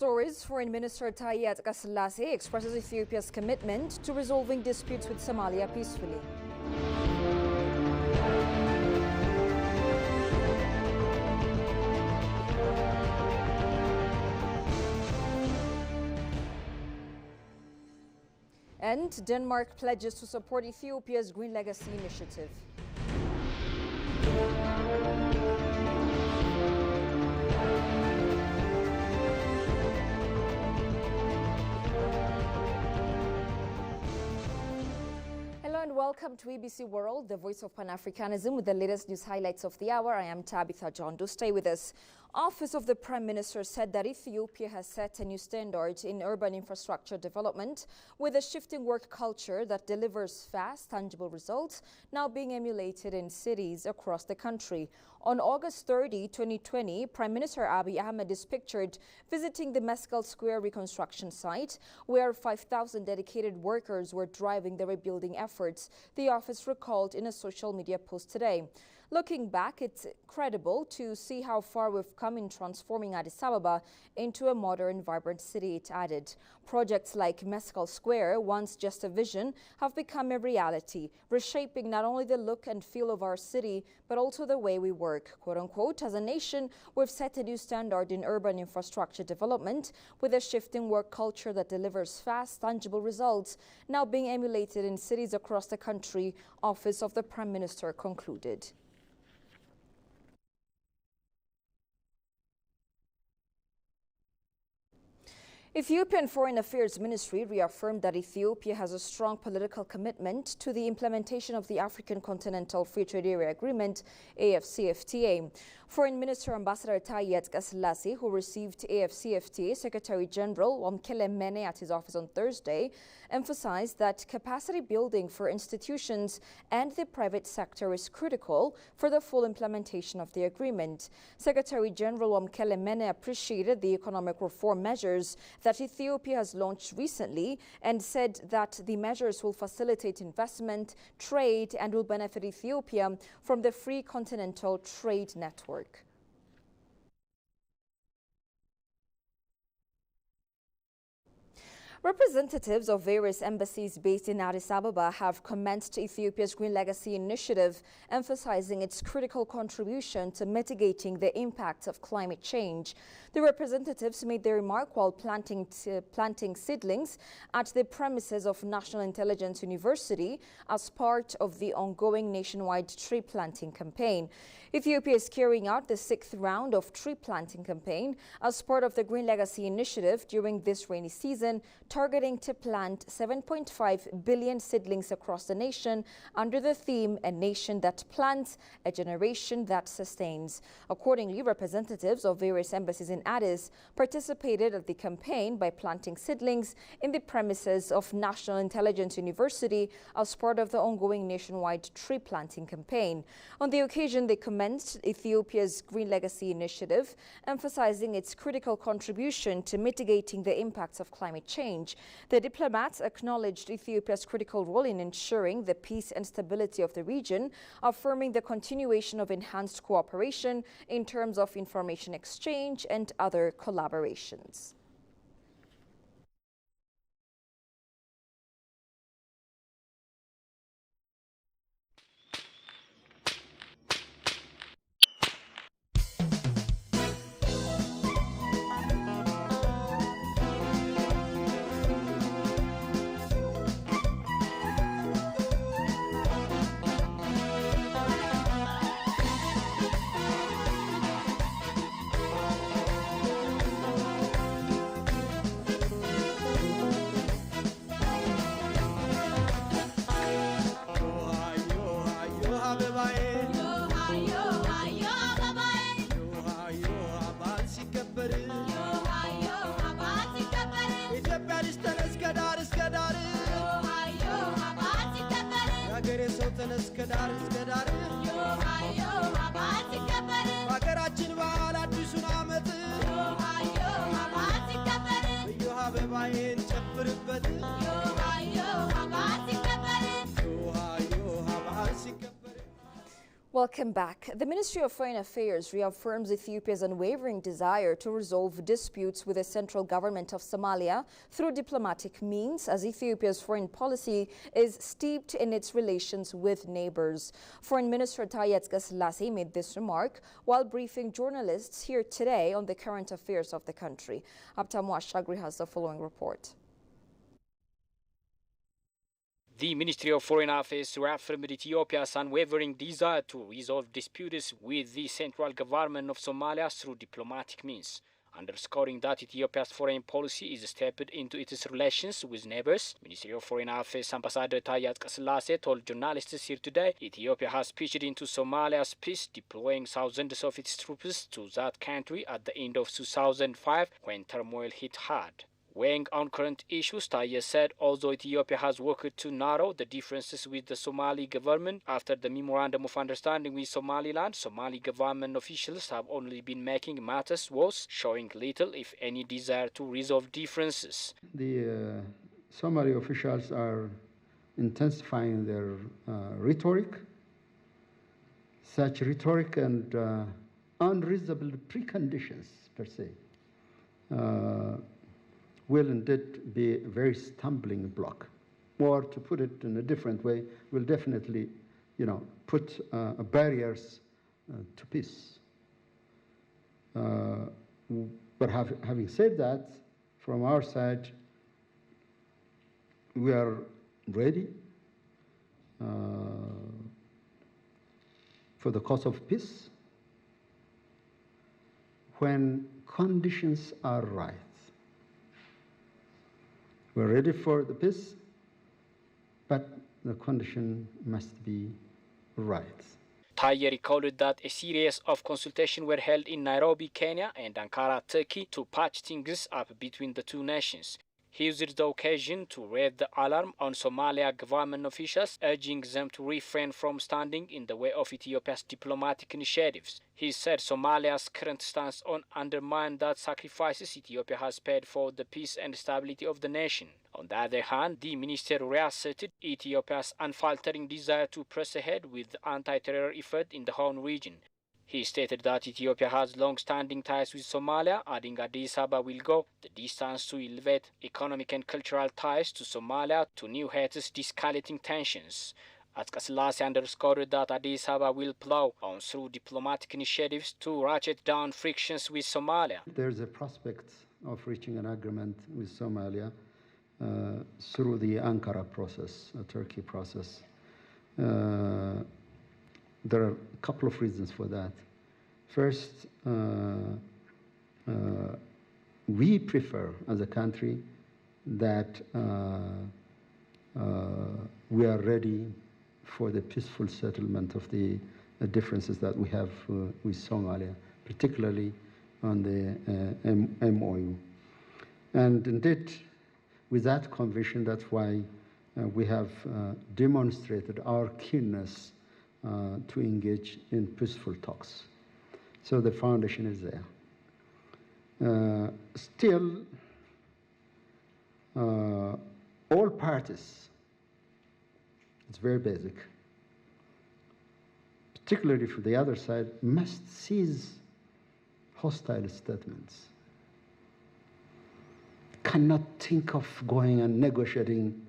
stories, Foreign Minister Taye Atqasillase expresses Ethiopia's commitment to resolving disputes with Somalia peacefully. And Denmark pledges to support Ethiopia's Green Legacy initiative. Hello and welcome to ABC World, the voice of Pan-Africanism, with the latest news highlights of the hour. I am Tabitha John. Do stay with us. Office of the Prime Minister said that Ethiopia has set a new standard in urban infrastructure development with a shifting work culture that delivers fast, tangible results now being emulated in cities across the country. On August 30, 2020, Prime Minister Abiy Ahmed is pictured visiting the Meskel Square reconstruction site where 5,000 dedicated workers were driving the rebuilding efforts, the office recalled in a social media post today. Looking back, it's incredible to see how far we've come in transforming Addis Ababa into a modern, vibrant city, it added. Projects like Meskel Square, once just a vision, have become a reality, reshaping not only the look and feel of our city, but also the way we work. Quote unquote, as a nation, we've set a new standard in urban infrastructure development with a shifting work culture that delivers fast, tangible results now being emulated in cities across the country, Office of the Prime Minister concluded. Ethiopian Foreign Affairs Ministry reaffirmed that Ethiopia has a strong political commitment to the implementation of the African Continental Free Trade Area Agreement, AfCFTA. Foreign Minister Ambassador Taye Atqasillase, who received AfCFTA Secretary General Wamkele Mene at his office on Thursday, emphasized that capacity building for institutions and the private sector is critical for the full implementation of the agreement. Secretary General Wamkele Mene appreciated the economic reform measures that Ethiopia has launched recently and said that the measures will facilitate investment, trade, and will benefit Ethiopia from the Free Continental Trade Network. Representatives of various embassies based in Addis Ababa have commenced Ethiopia's Green Legacy initiative, emphasizing its critical contribution to mitigating the impacts of climate change. The representatives made their remark while planting seedlings at the premises of National Intelligence University as part of the ongoing nationwide tree planting campaign. Ethiopia is carrying out the 6th round of tree planting campaign as part of the Green Legacy initiative during this rainy season, targeting to plant 7.5 billion seedlings across the nation under the theme "A Nation That Plants, a Generation That Sustains." Accordingly, representatives of various embassies in Addis participated at the campaign by planting seedlings in the premises of National Intelligence University as part of the ongoing nationwide tree planting campaign. On the occasion, they commenced Ethiopia's Green Legacy initiative, emphasizing its critical contribution to mitigating the impacts of climate change. The diplomats acknowledged Ethiopia's critical role in ensuring the peace and stability of the region, affirming the continuation of enhanced cooperation in terms of information exchange and other collaborations. Welcome back. The Ministry of Foreign Affairs reaffirms Ethiopia's unwavering desire to resolve disputes with the central government of Somalia through diplomatic means, as Ethiopia's foreign policy is steeped in its relations with neighbors. Foreign Minister Taye Atske-Selassie made this remark while briefing journalists here today on the current affairs of the country. Abtamu Ashagri has the following report. The Ministry of Foreign Affairs reaffirmed Ethiopia's unwavering desire to resolve disputes with the central government of Somalia through diplomatic means, underscoring that Ethiopia's foreign policy is stepped into its relations with neighbors. Ministry of Foreign Affairs Ambassador Taye Atske-Selassie told journalists here today Ethiopia has pitched into Somalia's peace, deploying thousands of its troops to that country at the end of 2005 when turmoil hit hard. Weighing on current issues, Taye said although Ethiopia has worked to narrow the differences with the Somali government after the Memorandum of Understanding with Somaliland, Somali government officials have only been making matters worse, showing little, if any, desire to resolve differences. The Somali officials are intensifying their rhetoric. Such rhetoric and unreasonable preconditions, per se, will indeed be a very stumbling block. Or to put it in a different way, will definitely, put barriers to peace. But having said that, from our side, we are ready for the cause of peace when conditions are right. We're ready for the peace, but the condition must be right. Taye recalled that a series of consultations were held in Nairobi, Kenya and Ankara, Turkey to patch things up between the two nations. He used the occasion to raise the alarm on Somalia government officials, urging them to refrain from standing in the way of Ethiopia's diplomatic initiatives. He said Somalia's current stance on undermine that sacrifices Ethiopia has paid for the peace and stability of the nation. On the other hand, the minister reasserted Ethiopia's unfaltering desire to press ahead with the anti-terror effort in the Horn region. He stated that Ethiopia has long-standing ties with Somalia, adding Addis Ababa will go the distance to elevate economic and cultural ties to Somalia to new heights, de-escalating tensions. Atske-Selassie underscored that Addis Ababa will plow on through diplomatic initiatives to ratchet down frictions with Somalia. There's a prospect of reaching an agreement with Somalia through the Ankara process, a Turkey process. There are a couple of reasons for that. First, we prefer as a country that we are ready for the peaceful settlement of the differences that we have with Somalia, particularly on the MOU. And indeed, with that conviction, that's why we have demonstrated our keenness to engage in peaceful talks. So the foundation is there. Still, all parties, it's very basic, particularly for the other side, must cease hostile statements. Cannot think of going and negotiating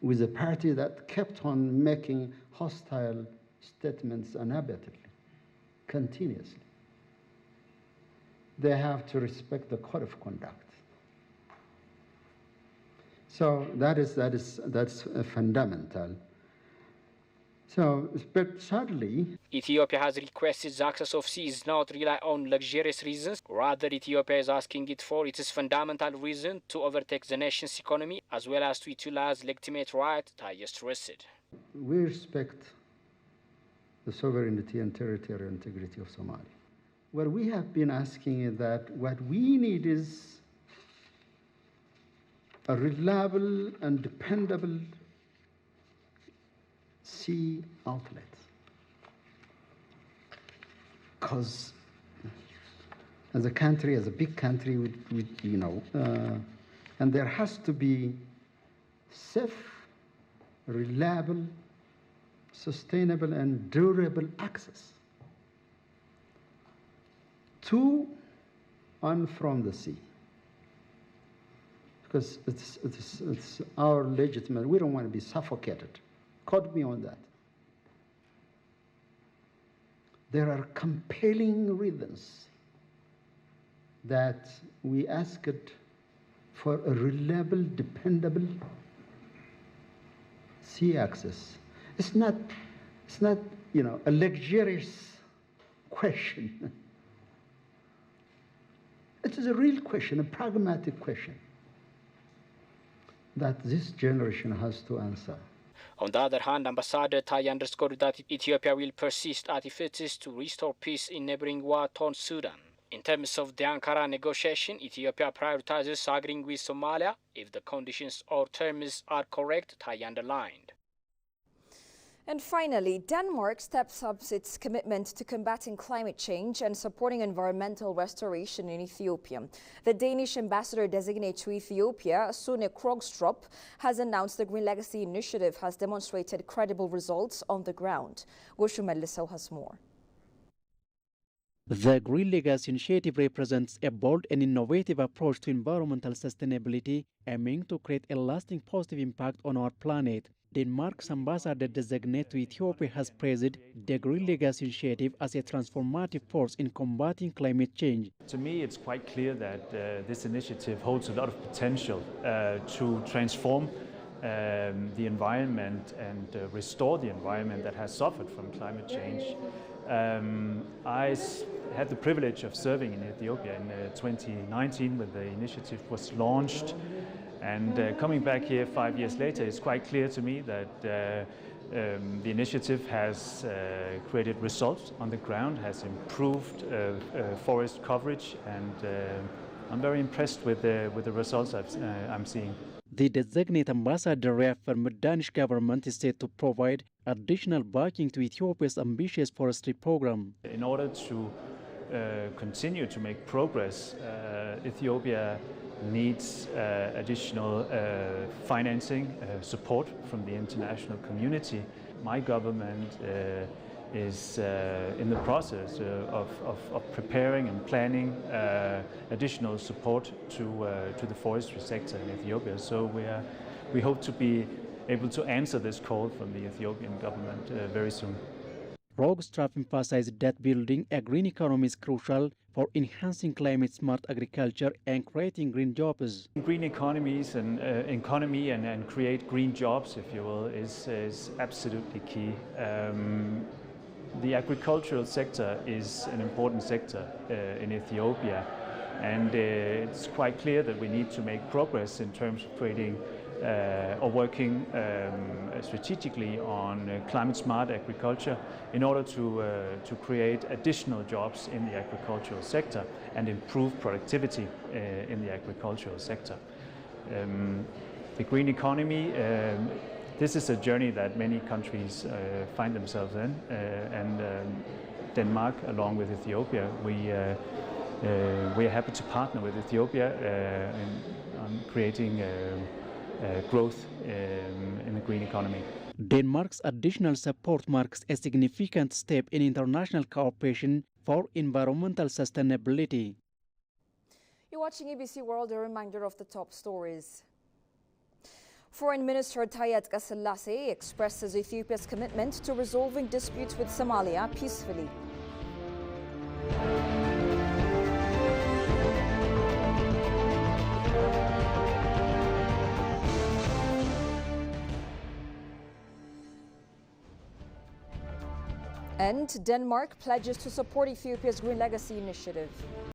with a party that kept on making hostile statements unabatedly, continuously. They have to respect the code of conduct. So that's fundamental. So, but sadly, Ethiopia has requested the access of seas not rely on luxurious reasons. Rather, Ethiopia is asking it for its fundamental reason to overtake the nation's economy as well as to utilize legitimate right, Taye stressed. We respect the sovereignty and territorial integrity of Somalia. What we have been asking is that what we need is a reliable and dependable sea outlet. Because as a country, as a big country, and there has to be safe, reliable sustainable and durable access to and from the sea. Because it's our legitimate, we don't want to be suffocated. Quote me on that. There are compelling reasons that we asked for a reliable, dependable sea access. It's not a luxurious question. It is a real question, a pragmatic question that this generation has to answer. On the other hand, Ambassador Tai underscored that Ethiopia will persist at efforts to restore peace in neighboring war-torn Sudan. In terms of the Ankara negotiation, Ethiopia prioritizes agreeing with Somalia if the conditions or terms are correct, Tai underlined. And finally, Denmark steps up its commitment to combating climate change and supporting environmental restoration in Ethiopia. The Danish ambassador-designate to Ethiopia, Sune Krogstrup, has announced the Green Legacy Initiative has demonstrated credible results on the ground. Goshu Mellisau has more. The Green Legacy Initiative represents a bold and innovative approach to environmental sustainability, aiming to create a lasting positive impact on our planet. Denmark's ambassador-designate to Ethiopia has praised the Green Legacy Initiative as a transformative force in combating climate change. To me, it's quite clear that this initiative holds a lot of potential to transform the environment and restore the environment that has suffered from climate change. I had the privilege of serving in Ethiopia in 2019 when the initiative was launched. And coming back here 5 years later, it's quite clear to me that the initiative has created results on the ground, has improved forest coverage, and I'm very impressed with the results I'm seeing. The designate ambassador reaffirmed the Danish government is set to provide additional backing to Ethiopia's ambitious forestry program. In order to continue to make progress, Ethiopia needs additional financing support from the international community. My government is in the process of preparing and planning additional support to the forestry sector in Ethiopia. So we hope to be able to answer this call from the Ethiopian government very soon. Krogstrup emphasized that building a green economy is crucial for enhancing climate-smart agriculture and creating green jobs. Green economies and economy and create green jobs, if you will, is absolutely key. The agricultural sector is an important sector in Ethiopia, and it's quite clear that we need to make progress in terms of creating or working strategically on climate-smart agriculture in order to create additional jobs in the agricultural sector and improve productivity in the agricultural sector. The green economy, this is a journey that many countries find themselves in, and Denmark, along with Ethiopia, we are happy to partner with Ethiopia on creating growth in the green economy. Denmark's additional support marks a significant step in international cooperation for environmental sustainability. You're watching ABC World, a reminder of the top stories. Foreign Minister Taye Atqassilase expresses Ethiopia's commitment to resolving disputes with Somalia peacefully. And Denmark pledges to support Ethiopia's Green Legacy Initiative.